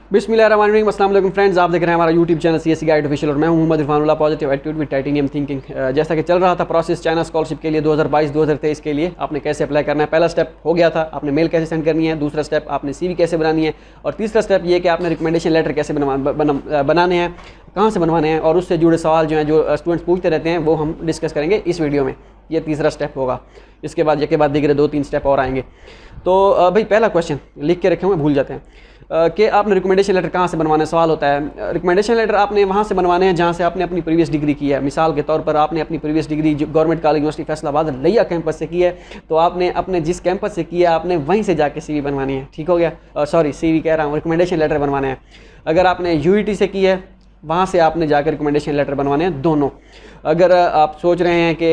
बिस्मिल्लाहिर्रहमानिर्रहीम, अस्सलाम वालेकुम फ्रेंड्स। आप देख रहे हैं हमारा YouTube channel CSC guide official और मैं हूं Mohammad Irfanullah, positive attitude with titanium thinking. जैसा कि चल रहा था प्रोसेस चाइना स्कॉलरशिप के लिए 2022-2023 के लिए आपने कैसे अप्लाई करना है। पहला स्टेप हो गया था, आपने मेल कैसे सेंड करनी है। दूसरा स्टेप आपने सीवी कैसे बनानी है। और तीसरा स्टेप ये कि आपने रिकमेंडेशन लेटर कैसे बनाने हैं, कहाँ से बनवाने हैं, और उससे जुड़े सवाल जो हैं जो स्टूडेंट्स पूछते रहते हैं वो हम डिस्कस करेंगे इस वीडियो में। ये तीसरा स्टेप होगा। इसके बाद ये के बाद दिख रहे 2-3 स्टेप और आएंगे। तो भाई पहला क्वेश्चन लिख के रखे हुए भूल जाते हैं कि आपने रिकमेंडेशन लेटर कहाँ से बनवाना है। सवाल होता है रिकमेंडेशन लेटर आपने वहाँ से बनवाने हैं जहाँ से आपने अपनी प्रीवियस डिग्री की है। मिसाल के तौर पर आपने अपनी प्रीवियस डिग्री जो गवर्नमेंट कॉलेज यूनिवर्सिटी फैसलाबाद लिया कैंपस से की है, तो आपने अपने जिस कैंपस से किया आपने वहीं से जाके सीवी बनवानी है। ठीक हो गया। सॉरी सीवी कह रहा हूँ, रिकमेंडेशन लेटर बनवाने हैं। अगर आपने यूईटी से की है वहाँ से आपने जाकर रिकमेंडेशन लेटर बनवाने हैं दोनों। अगर आप सोच रहे हैं कि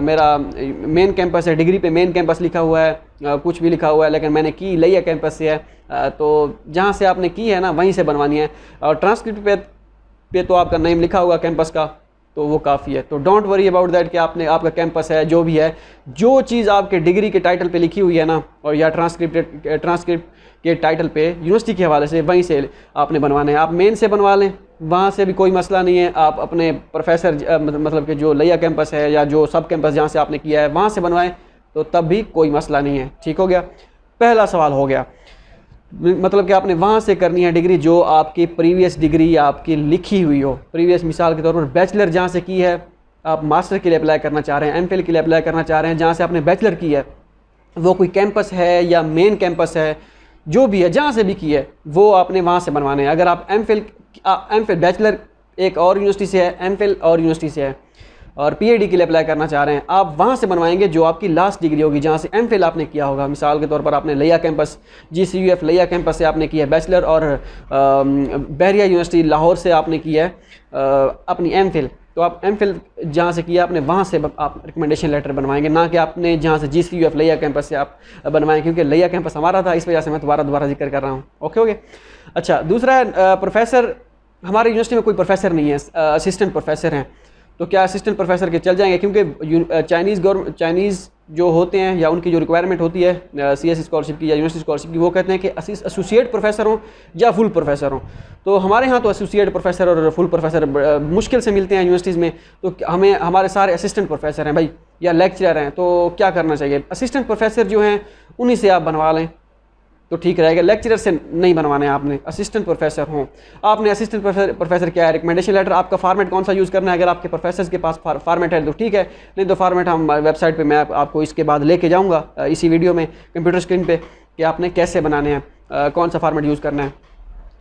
मेरा मेन कैंपस है, डिग्री पे मेन कैंपस लिखा हुआ है, कुछ भी लिखा हुआ है, लेकिन मैंने की लिया कैंपस से है, तो जहाँ से आपने की है ना वहीं से बनवानी है। और ट्रांसक्रिप्ट पे तो आपका नेम लिखा हुआ कैंपस का, तो वो काफ़ी है। तो डोंट वरी अबाउट दैट कि आपने आपका कैंपस है जो भी है, जो चीज़ आपके डिग्री के टाइटल पे लिखी हुई है ना, और या ट्रांसक्रिप्ट के टाइटल पे यूनिवर्सिटी के हवाले से वहीं से आपने बनवाना है। आप मेन से बनवा लें, वहाँ से भी कोई मसला नहीं है। आप अपने प्रोफेसर मतलब कि जो लिया कैंपस है या जो सब कैंपस जहाँ से आपने किया है वहाँ से बनवाएं, तो तब भी कोई मसला नहीं है। ठीक हो गया। पहला सवाल हो गया, मतलब कि आपने वहाँ से करनी है डिग्री जो आपकी प्रीवियस डिग्री आपकी लिखी हुई हो। प्रीवियस मिसाल के तौर पर बैचलर जहाँ से की है, आप मास्टर के लिए अप्लाई करना चाह रहे हैं, एमफिल के लिए अप्लाई करना चाह रहे हैं, जहाँ से आपने बैचलर की है वो कोई कैंपस है या मेन कैंपस है, जो भी है जहाँ से भी की है वो आपने वहाँ से बनवाने हैं। अगर आप एमफिल बैचलर एक और यूनिवर्सिटी से है, एमफिल और यूनिवर्सिटी से है, और पीएचडी के लिए अप्लाई करना चाह रहे हैं, आप वहाँ से बनवाएंगे जो आपकी लास्ट डिग्री होगी जहाँ से एमफिल आपने किया होगा। मिसाल के तौर पर आपने लिया कैंपस GCUF लिया कैंपस से आपने किया है बैचलर, और बहरिया यूनिवर्सिटी लाहौर से आपने किया है अपनी एमफिल, तो आप एमफिल जहाँ से किया आपने वहाँ से आप रिकमेंडेशन लेटर बनवाएंगे, ना कि आपने जहाँ से GCUF लिया कैंपस से आप बनवाएं, क्योंकि लिया कैंपस हमारा था, इस वजह से मैं दोबारा जिक्र कर रहा हूँ। ओके। अच्छा, दूसरा प्रोफेसर, हमारे यूनिवर्सिटी में कोई प्रोफेसर नहीं है, असिस्टेंट प्रोफेसर हैं। तो क्या असिस्टेंट प्रोफेसर के चल जाएंगे? क्योंकि चाइनीज़ जो होते हैं या उनकी जो रिक्वायरमेंट होती है CSE स्कॉलरशिप की या यूनिवर्सिटी स्कॉलरशिप की, वो कहते हैं कि एसोसिएट प्रोफेसर हों या फुल प्रोफेसर हों। तो हमारे यहाँ तो एसोसिएट प्रोफेसर और फुल प्रोफेसर मुश्किल से मिलते हैं यूनिवर्सिटीज़ में। तो हमारे सारे असिस्टेंट प्रोफेसर हैं भाई, या लेक्चरर हैं। तो क्या करना चाहिए? असिस्टेंट प्रोफेसर जो हैं उन्हीं से आप बनवा लें तो ठीक रहेगा। लेक्चरर से नहीं बनवाने हैं आपने, असिस्टेंट प्रोफेसर हों। आपने असिस्टेंट प्रोफेसर क्या है, रिकमेंडेशन लेटर आपका फॉर्मेट कौन सा यूज़ करना है? अगर आपके प्रोफेसर के पास फॉर्मेट है तो ठीक है, नहीं तो फॉर्मेट हम वेबसाइट पे मैं आपको इसके बाद लेके जाऊँगा इसी वीडियो में कंप्यूटर स्क्रीन पे कि आपने कैसे बनाने हैं, कौन सा फॉर्मेट यूज़ करना है।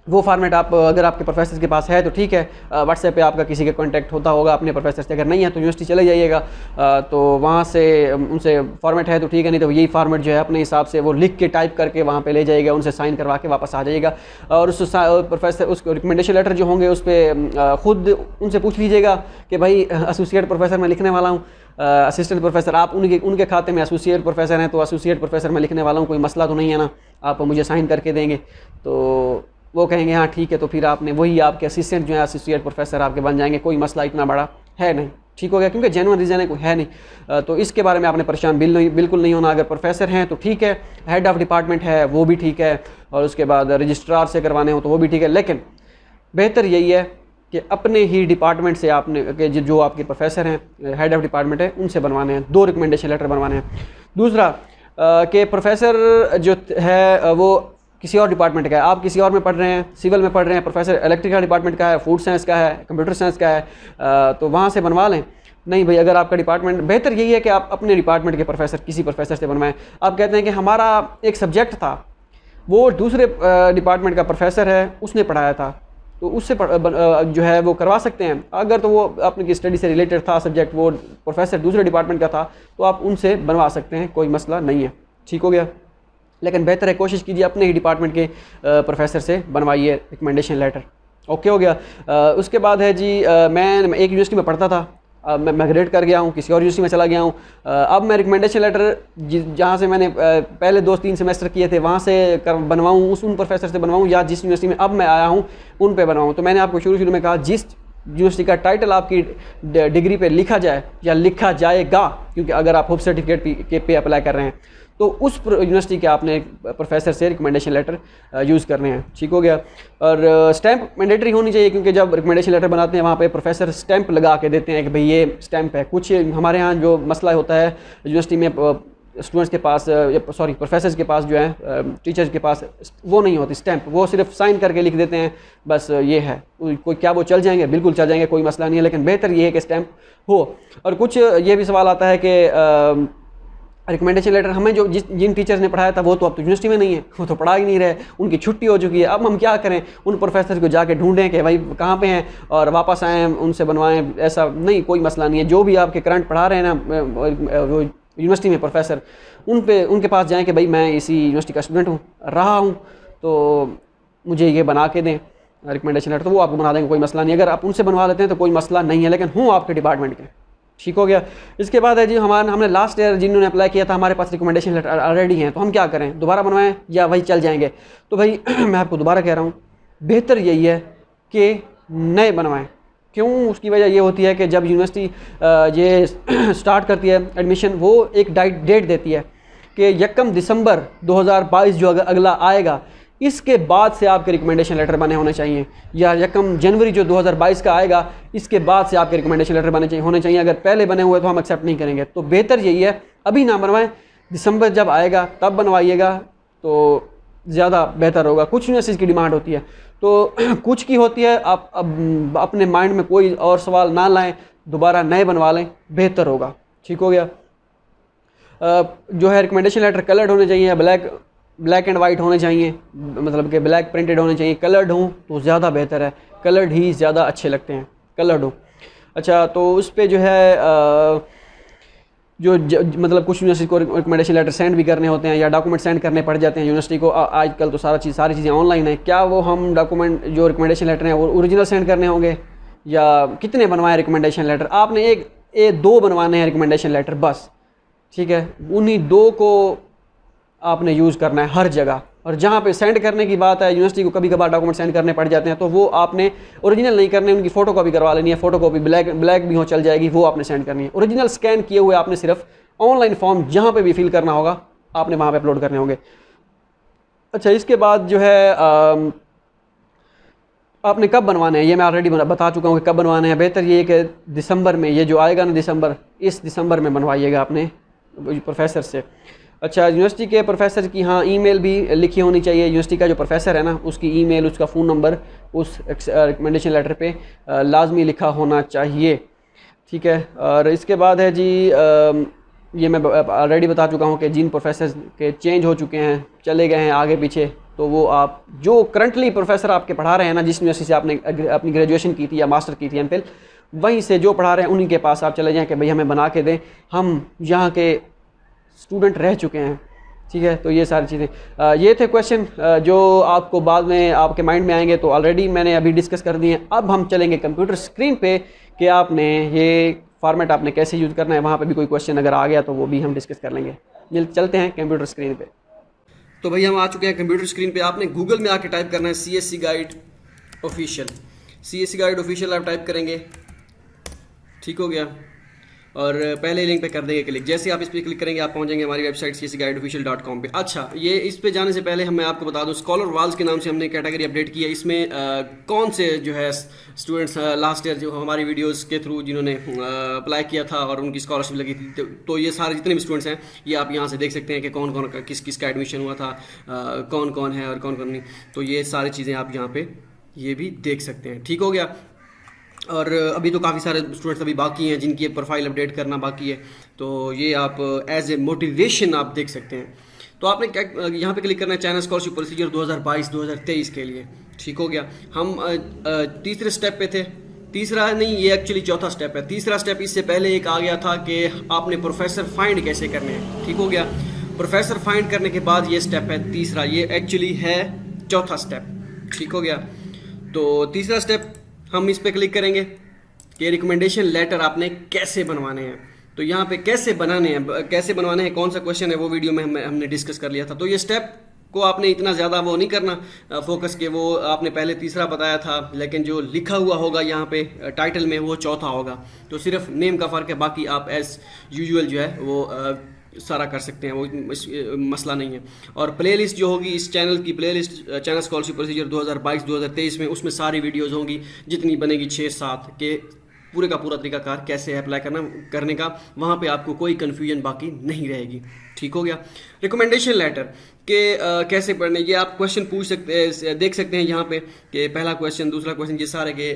वो फॉर्मेट आप अगर आपके प्रोफेसर के पास है तो ठीक है, व्हाट्सएप पे आपका किसी का कांटेक्ट होता होगा अपने प्रोफेसर से। अगर नहीं है तो यूनिवर्सिटी चले जाइएगा, तो वहाँ से उनसे फॉर्मेट है तो ठीक है, नहीं तो यही फॉर्मेट जो है अपने हिसाब से वो लिख के टाइप करके वहाँ पे ले जाइएगा, उनसे साइन करवा के वापस आ जाइएगा। और उस प्रोफेसर उसको रिकमेंडेशन लेटर जो होंगे उस पर ख़ुद उनसे पूछ लीजिएगा कि भाई एसोसिएट प्रोफेसर मैं लिखने वाला हूँ, असिस्टेंट प्रोफेसर आप उनके खाते में एसोसिएट प्रोफेसर हैं, तो एसोसिएट प्रोफेसर मैं लिखने वाला हूँ, कोई मसला तो नहीं है ना, आप मुझे साइन करके देंगे। तो वो कहेंगे हाँ ठीक है, तो फिर आपने वही आपके असिस्टेंट जो है एसोसिएट प्रोफेसर आपके बन जाएंगे। कोई मसला इतना बड़ा है नहीं। ठीक हो गया, क्योंकि जेन्युइन रीज़न है कोई है नहीं। तो इसके बारे में आपने परेशान बिल्कुल नहीं होना। अगर प्रोफेसर हैं तो ठीक है, हेड ऑफ डिपार्टमेंट है वो भी ठीक है, और उसके बाद रजिस्ट्रार से करवाने हो तो वो भी ठीक है, लेकिन बेहतर यही है कि अपने ही डिपार्टमेंट से आपने जो आपके प्रोफेसर हैं हेड ऑफ डिपार्टमेंट है उनसे बनवाने हैं, 2 रिकमेंडेशन लेटर बनवाने हैं। दूसरा कि प्रोफेसर जो है वो किसी और डिपार्टमेंट का है, आप किसी और में पढ़ रहे हैं, सिविल में पढ़ रहे हैं, प्रोफेसर इलेक्ट्रिकल डिपार्टमेंट का है, फूड साइंस का है, कंप्यूटर साइंस का है, तो वहाँ से बनवा लें। नहीं भाई, अगर आपका डिपार्टमेंट, बेहतर यही है कि आप अपने डिपार्टमेंट के प्रोफेसर किसी प्रोफेसर से बनवाएं। आप कहते हैं कि हमारा एक सब्जेक्ट था, वो दूसरे डिपार्टमेंट का प्रोफेसर है, उसने पढ़ाया था, तो उससे जो है वो करवा सकते हैं। अगर तो वो अपनी स्टडी से रिलेटेड था सब्जेक्ट, वो प्रोफेसर दूसरे डिपार्टमेंट का था, तो आप उनसे बनवा सकते हैं, कोई मसला नहीं है। ठीक हो गया। लेकिन बेहतर है कोशिश कीजिए अपने ही डिपार्टमेंट के प्रोफेसर से बनवाइए रिकमेंडेशन लेटर। ओके हो गया। उसके बाद है जी, मैं एक यूनिवर्सिटी में पढ़ता था, मैं माइग्रेट कर गया हूँ, किसी और यूनिवर्सिटी में चला गया हूँ। अब मैं रिकमेंडेशन लेटर जहाँ से मैंने पहले 2-3 सेमेस्टर किए थे वहाँ से बनवाऊँ, उन प्रोफेसर से बनवाऊँ, या जिस यूनिवर्सिटी में अब मैं आया हूँ उन पे बनवाऊँ। तो मैंने आपको शुरू में कहा, जिस यूनिवर्सिटी का टाइटल आपकी डिग्री पे लिखा जाए या लिखा जाएगा, क्योंकि अगर आप होप सर्टिफिकेट पे अप्लाई कर रहे हैं तो उस यूनिवर्सिटी के आपने प्रोफेसर से रिकमेंडेशन लेटर यूज़ करने हैं। ठीक हो गया। और स्टैंप मैंडेटरी होनी चाहिए, क्योंकि जब रिकमेंडेशन लेटर बनाते हैं वहाँ पे प्रोफेसर स्टैंप लगा के देते हैं कि भाई ये स्टैंप है। कुछ हमारे यहाँ जो मसला होता है यूनिवर्सिटी में, स्टूडेंट्स के पास सॉरी प्रोफेसर्स के पास जो है, टीचर्स के पास वो नहीं होती स्टैंप, वो सिर्फ साइन करके लिख देते हैं बस ये है। कोई क्या वो चल जाएंगे? बिल्कुल चल जाएंगे, कोई मसला नहीं है, लेकिन बेहतर ये है कि स्टैंप हो। और कुछ ये भी सवाल आता है कि रिकमेंडेशन लेटर हमें जो जिन टीचर्स ने पढ़ाया था वो तो अब तो यूनिवर्सिटी में नहीं है, वो तो पढ़ा ही नहीं रहे, उनकी छुट्टी हो चुकी है। अब हम क्या करें? उन प्रोफेसर को जाके ढूंढें कि भाई कहाँ पे हैं और वापस आएँ उनसे बनवाएं? ऐसा नहीं, कोई मसला नहीं है। जो भी आपके करंट पढ़ा रहे हैं ना वो यूनिवर्सिटी में प्रोफेसर, उनके पास जाएं कि भाई मैं इसी यूनिवर्सिटी का स्टूडेंट रहा हूँ, तो मुझे ये बना के दें रिकमेंडेशन लेटर, तो वो आपको बना देंगे, कोई मसला नहीं। अगर आप उनसे बनवा लेते हैं तो कोई मसला नहीं है, लेकिन हूँ आपके डिपार्टमेंट के। ठीक हो गया। इसके बाद है जी हमने लास्ट ईयर जिन्होंने अप्लाई किया था, हमारे पास रिकमेंडेशन लेटर ऑलरेडी हैं, तो हम क्या करें? दोबारा बनवाएं या वही चल जाएंगे? तो भाई मैं आपको दोबारा कह रहा हूँ, बेहतर यही है कि नए बनवाएं। क्यों? उसकी वजह ये होती है कि जब यूनिवर्सिटी ये स्टार्ट करती है एडमिशन, वो एक डेट देती है कि 1 दिसंबर 2022 जो अगला आएगा, इसके बाद से आपके रिकमेंडेशन लेटर बने होने चाहिए, या 1 जनवरी जो 2022 का आएगा इसके बाद से आपके रिकमेंडेशन लेटर होने चाहिए। अगर पहले बने हुए तो हम एक्सेप्ट नहीं करेंगे। तो बेहतर यही है अभी ना बनवाएं, दिसंबर जब आएगा तब बनवाइएगा तो ज़्यादा बेहतर होगा। कुछ यूनिवर्सिटीज़ की डिमांड होती है, तो कुछ की होती है। आप अब अपने माइंड में कोई और सवाल ना लाएं, दोबारा नए बनवा लें, बेहतर होगा। ठीक हो गया। जो है रिकमेंडेशन लेटर कलर्ड होने चाहिए, ब्लैक एंड वाइट होने चाहिए, मतलब कि ब्लैक प्रिंटेड होने चाहिए। कलर्ड हों तो ज़्यादा बेहतर है, कलर्ड ही ज़्यादा अच्छे लगते हैं, कलर्ड हो। अच्छा, तो उस पर जो है मतलब कुछ यूनिवर्सिटी को रिकमेंडेशन लेटर सेंड भी करने होते हैं या डॉक्यूमेंट सेंड करने पड़ जाते हैं यूनिवर्सिटी को। आजकल तो सारी चीज़ें ऑनलाइन है। क्या वो हम डॉक्यूमेंट जो रिकमेंडेशन लेटर हैं वो ओरिजिनल सेंड करने होंगे, या कितने बनवाएं रिकमेंडेशन लेटर? आपने दो बनवाने हैं रिकमेंडेशन लेटर बस। ठीक है, उन्हीं 2 को आपने यूज़ करना है हर जगह। और जहाँ पे सेंड करने की बात है, यूनिवर्सिटी को कभी कभार डॉक्यूमेंट सेंड करने पड़ जाते हैं, तो वो आपने ओरिजिनल नहीं करने, उनकी फ़ोटो कॉपी करवा लेनी है। फ़ोटो कॉपी ब्लैक भी हो चल जाएगी, वो आपने सेंड करनी है। ओरिजिनल स्कैन किए हुए आपने सिर्फ ऑनलाइन फॉर्म जहाँ पे भी फिल करना होगा आपने वहाँ पे अपलोड करने होंगे। अच्छा, इसके बाद जो है आपने कब बनवाने हैं ये मैं ऑलरेडी बता चुका हूँ कि कब बनवाने हैं। बेहतर ये कि दिसंबर में, ये जो आएगा ना दिसंबर, इस दिसंबर में बनवाइएगा अपने प्रोफेसर से। अच्छा, यूनिवर्सिटी के प्रोफेसर की हाँ ईमेल भी लिखी होनी चाहिए। यूनिवर्सिटी का जो प्रोफेसर है ना, उसकी ईमेल, उसका फ़ोन नंबर उस रिकमेंडेशन लेटर पे लाजमी लिखा होना चाहिए। ठीक है। और इसके बाद है जी ये मैं ऑलरेडी बता चुका हूँ कि जिन प्रोफेसर के चेंज हो चुके हैं, चले गए हैं आगे पीछे, तो वो आप जो करंटली प्रोफेसर आपके पढ़ा रहे हैं ना, जिस यूनिवर्सिटी से आपने अपनी ग्रेजुएशन की थी या मास्टर की थी, एमफिल, वहीं से जो पढ़ा रहे हैं उन्हीं के पास आप चले जाएँ कि भाई हमें बना के दें, हम यहाँ के स्टूडेंट रह चुके हैं। ठीक है। तो ये सारी चीज़ें, ये थे क्वेश्चन जो आपको बाद में आपके माइंड में आएंगे, तो ऑलरेडी मैंने अभी डिस्कस कर दिए हैं। अब हम चलेंगे कंप्यूटर स्क्रीन पे कि आपने ये फॉर्मेट आपने कैसे यूज़ करना है। वहाँ पे भी कोई क्वेश्चन अगर आ गया तो वो भी हम डिस्कस कर लेंगे। चलते हैं कंप्यूटर स्क्रीन पे। तो भैया हम आ चुके हैं कंप्यूटर स्क्रीन पे। आपने गूगल में आके टाइप करना है CSC guide official. CSC guide official आप टाइप करेंगे। ठीक हो गया। और पहले लिंक पे कर देंगे क्लिक। जैसे आप इस पर क्लिक करेंगे आप पहुंचेंगे हमारी वेबसाइट cscguideofficial.com पे। अच्छा, ये इस पे जाने से पहले मैं आपको बता दूं, स्कॉलर वाल्स के नाम से हमने कैटेगरी अपडेट की है। इसमें कौन से जो है स्टूडेंट्स लास्ट ईयर जो हमारी वीडियोस के थ्रू जिन्होंने अप्लाई किया था और उनकी स्कॉलरशिप लगी थी, तो ये सारे जितने भी स्टूडेंट्स हैं ये आप यहाँ से देख सकते हैं कि कौन कौन किस किस का एडमिशन हुआ था, कौन कौन है और कौन कौन नहीं। तो ये सारी चीज़ें आप यहाँ पे ये भी देख सकते हैं। ठीक हो गया। और अभी तो काफ़ी सारे स्टूडेंट्स अभी बाकी हैं जिनकी प्रोफाइल अपडेट करना बाकी है, तो ये आप एज ए मोटिवेशन आप देख सकते हैं। तो आपने क्या यहाँ पे क्लिक करना है, चाइना स्कॉलरशिप प्रोसीजर 2022-2023 के लिए। ठीक हो गया। हम तीसरे स्टेप पे थे। तीसरा नहीं, ये एक्चुअली चौथा स्टेप है। तीसरा स्टेप इससे पहले एक आ गया था कि आपने प्रोफेसर फाइंड कैसे करने हैं। ठीक हो गया। प्रोफेसर फाइंड करने के बाद ये स्टेप है तीसरा, ये एक्चुअली है चौथा स्टेप। ठीक हो गया। तो तीसरा स्टेप हम इस पे क्लिक करेंगे कि रिकमेंडेशन लेटर आपने कैसे बनवाने हैं। तो यहाँ पे कैसे बनाने हैं, कौन सा क्वेश्चन है, वो वीडियो में हमने डिस्कस कर लिया था। तो ये स्टेप को आपने इतना ज़्यादा वो नहीं करना फोकस के, वो आपने पहले तीसरा बताया था, लेकिन जो लिखा हुआ होगा यहाँ पे टाइटल में वो चौथा होगा। तो सिर्फ नेम का फ़र्क है, बाकी आप एज यूजुअल जो है वो सारा कर सकते हैं, वो मसला नहीं है। और प्लेलिस्ट जो होगी इस चैनल की, प्लेलिस्ट चैनल स्कॉलरशिप प्रोसीजर 2022-2023 में, उसमें सारी वीडियोज़ होंगी जितनी बनेगी 6-7 के, पूरे का पूरा तरीकाकार कैसे अप्लाई करने का, वहाँ पे आपको कोई कन्फ्यूजन बाकी नहीं रहेगी। ठीक हो गया। रिकमेंडेशन लेटर के कैसे पढ़ने, ये आप क्वेश्चन पूछ सकते, देख सकते हैं यहाँ पे कि पहला क्वेश्चन, दूसरा क्वेश्चन, ये सारे के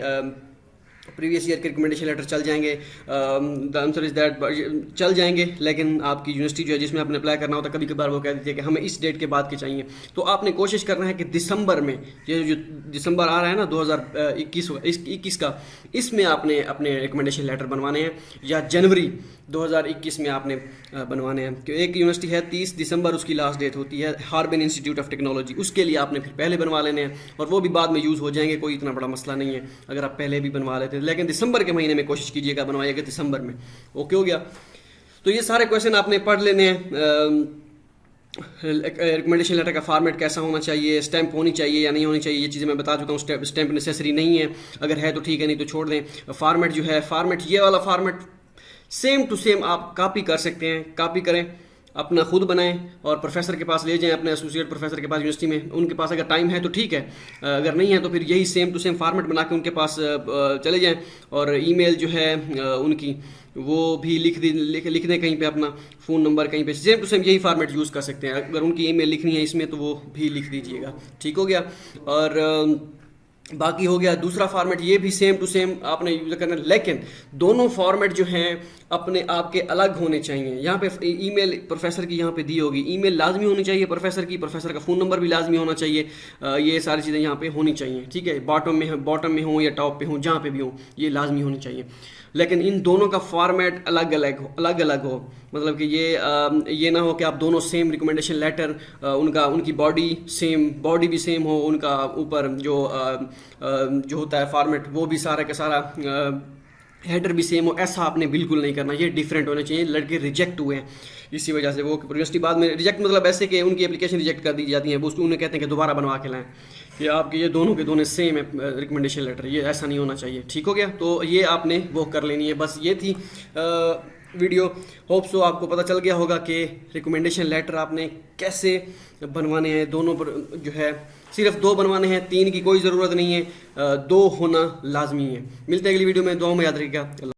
प्रीवियस ईयर के रिकमेंडेशन लेटर चल जाएंगे। द आंसर इज दैट चल जाएंगे, लेकिन आपकी यूनिवर्सिटी जो है जिसमें आपने अप्लाई करना होता है, कभी कभार वो कह देती है कि हमें इस डेट के बाद के चाहिए। तो आपने कोशिश करना है कि दिसंबर में, ये जो दिसंबर आ रहा है ना 2021 का, इसमें आपने अपने रिकमेंडेशन लेटर बनवाने हैं, या जनवरी 2021 में आपने बनवाने हैं। कि एक यूनिवर्सिटी है 30 दिसंबर उसकी लास्ट डेट होती है, हार्बिन इंस्टीट्यूट ऑफ टेक्नोलॉजी, उसके लिए आपने फिर पहले बनवा लेने हैं, और वो भी बाद में यूज़ हो जाएंगे, कोई इतना बड़ा मसला नहीं है अगर आप पहले भी बनवा लेते हैं। लेकिन दिसंबर के महीने में कोशिश कीजिएगा बनवाइएगा, दिसंबर में। ओके हो गया। तो ये सारे क्वेश्चन आपने पढ़ लेने हैं। रिकमेंडेशन लेटर का फॉर्मेट कैसा होना चाहिए, स्टैंप होनी चाहिए या नहीं होनी चाहिए, ये चीज़ें मैं बता चुका हूँ। स्टैंप नेसेसरी नहीं है, अगर है तो ठीक है, नहीं तो छोड़ दें। फॉर्मेट जो है, फॉर्मेट ये वाला फॉर्मेट सेम टू सेम आप कॉपी कर सकते हैं, कॉपी करें, अपना खुद बनाएं और प्रोफेसर के पास ले जाएं, अपने एसोसिएट प्रोफेसर के पास यूनिवर्सिटी में, उनके पास अगर टाइम है तो ठीक है, अगर नहीं है तो फिर यही सेम टू सेम फॉर्मेट बना के उनके पास चले जाएं। और ईमेल जो है उनकी वो भी लिख दें कहीं पे, अपना फ़ोन नंबर कहीं पे, सेम टू सेम यही फॉर्मेट यूज़ कर सकते हैं। अगर उनकी ईमेल लिखनी है इसमें तो वो भी लिख दीजिएगा। ठीक हो गया। और बाकी हो गया दूसरा फॉर्मेट, ये भी सेम टू सेम आपने यूज़ करना है, लेकिन दोनों फॉर्मेट जो हैं अपने आप के अलग होने चाहिए। यहाँ पे ईमेल प्रोफेसर की यहाँ पे दी होगी, ईमेल लाजमी होनी चाहिए प्रोफेसर की, प्रोफेसर का फ़ोन नंबर भी लाजमी होना चाहिए, ये सारी चीज़ें यहाँ पे होनी चाहिए। ठीक है, बॉटम में हो या टॉप पे हो, जहाँ पे भी हो, ये लाजमी होनी चाहिए। लेकिन इन दोनों का फॉर्मेट अलग अलग हो, मतलब कि ये ना हो कि आप दोनों सेम रिकमेंडेशन लेटर, उनकी बॉडी भी सेम हो, उनका ऊपर जो होता है फॉर्मेट वो भी सारा का सारा हेडर भी सेम हो। ऐसा आपने बिल्कुल नहीं करना, ये डिफरेंट होने चाहिए। लड़के रिजेक्ट हुए हैं इसी वजह से, वो यूनिवर्सिटी बाद में रिजेक्ट, मतलब ऐसे कि उनकी एप्लीकेशन रिजेक्ट कर दी जाती है, वो उसको उन्हें कहते हैं कि दोबारा बनवा के लाएं, कि आपके ये दोनों के दोनों सेम है रिकमेंडेशन लेटर, ये ऐसा नहीं होना चाहिए। ठीक हो गया। तो ये आपने वो कर लेनी है। बस ये थी वीडियो। होप सो आपको पता चल गया होगा कि रिकमेंडेशन लेटर आपने कैसे बनवाने हैं। दोनों पर जो है सिर्फ 2 बनवाने हैं, 3 की कोई ज़रूरत नहीं है, 2 होना लाजमी है। मिलते हैं अगली वीडियो में, दुआओं में याद रखिएगा।